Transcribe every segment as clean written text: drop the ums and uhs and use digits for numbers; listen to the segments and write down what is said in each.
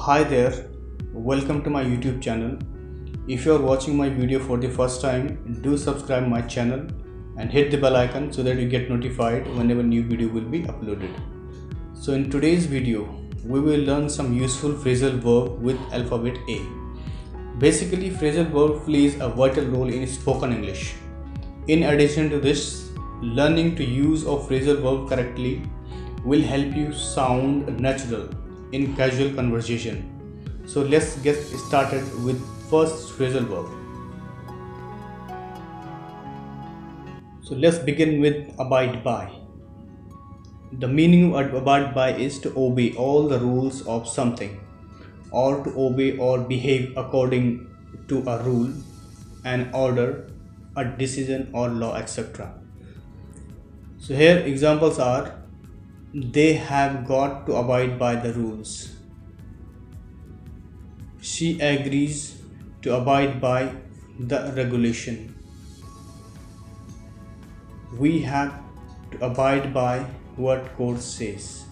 Hi there, welcome to my YouTube channel. If you are watching my video for the first time, do subscribe my channel and hit the bell icon so that you get notified whenever new video will be uploaded. So in today's video, we will learn some useful phrasal verb with alphabet A. Basically, phrasal verb plays a vital role in spoken English. In addition to this, learning to use a phrasal verb correctly will help you sound natural in casual conversation. So let's get started with first phrasal verb. So let's begin with abide by. The meaning of abide by is to obey all the rules of something, or to obey or behave according to a rule, an order, a decision or law, etc. So here examples are: they have got to abide by the rules. She agrees to abide by the regulation. We have to abide by what court says.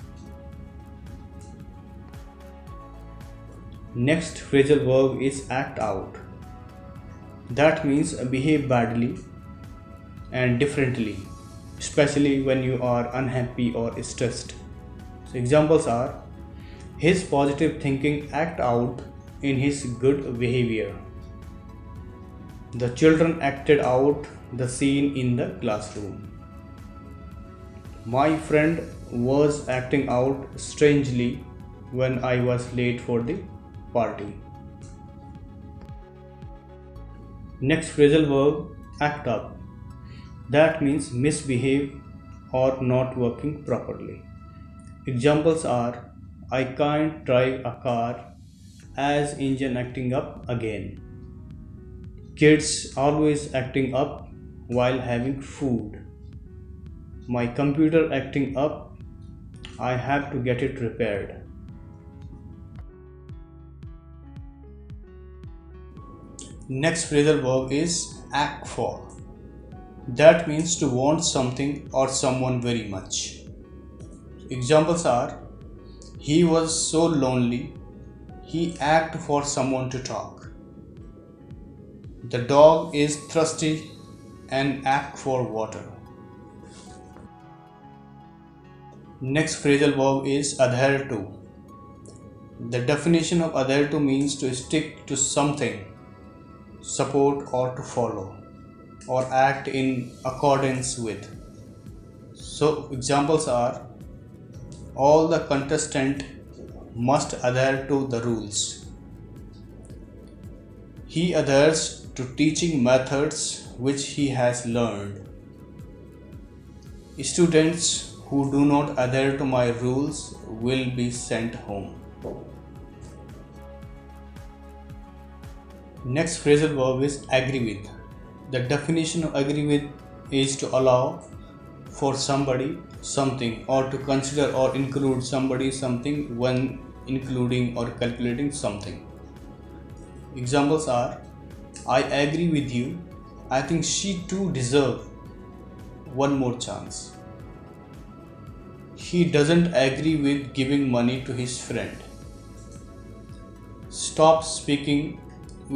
Next phrasal verb is act out. That means behave badly and differently, especially when you are unhappy or stressed. So examples are: his positive thinking act out in his good behavior. The children acted out the scene in the classroom. My friend was acting out strangely when I was late for the party. Next phrasal verb, act up. That means misbehave or not working properly. Examples are: I can't drive a car as engine acting up again. Kids always acting up while having food. My computer acting up, I have to get it repaired. Next phrasal verb is act for. That means to want something or someone very much. Examples are: he was so lonely, he acted for someone to talk. The dog is thirsty and act for water. Next phrasal verb is adhere to. The definition of adhere to means to stick to something, support or to follow, or act in accordance with. So examples are: all the contestants must adhere to the rules. He adheres to teaching methods which he has learned. Students who do not adhere to my rules will be sent home. Next phrasal verb is agree with. The definition of agree with is to allow for somebody something, or to consider or include somebody something when including or calculating something. Examples are: I agree with you, I think she too deserves one more chance. He doesn't agree with giving money to his friend. Stop speaking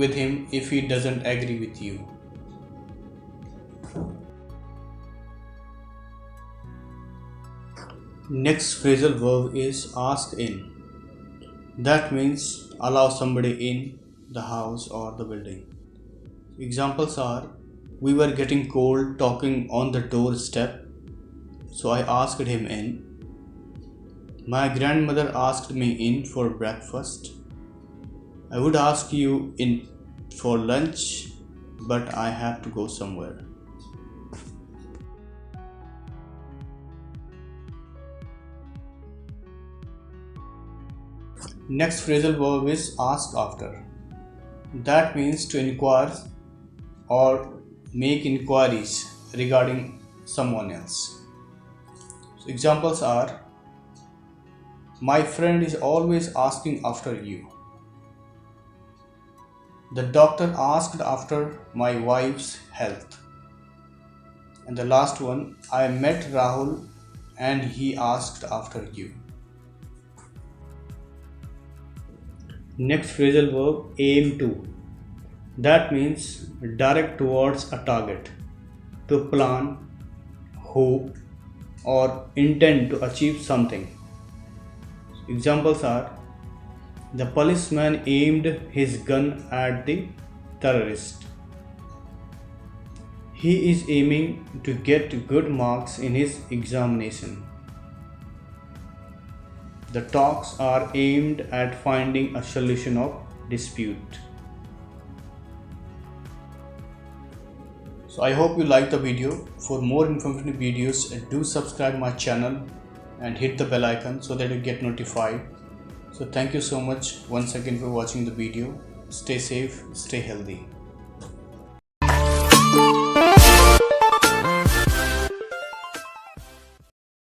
with him if he doesn't agree with you. Next phrasal verb is ask in. That means allow somebody in the house or the building. Examples are: we were getting cold talking on the doorstep, so I asked him in. My grandmother asked me in for breakfast. I would ask you in for lunch, but I have to go somewhere. Next phrasal verb is ask after. That means to inquire or make inquiries regarding someone else. So examples are: my friend is always asking after you. The doctor asked after my wife's health. And the last one, I met Rahul and he asked after you. Next phrasal verb, aim to. That means direct towards a target, to plan, hope, or intend to achieve something. Examples are: the policeman aimed his gun at the terrorist. He is aiming to get good marks in his examination. The talks are aimed at finding a solution of dispute. So I hope you liked the video. For more informative videos, do subscribe my channel and hit the bell icon so that you get notified. So thank you so much once again for watching the video. Stay safe, stay healthy.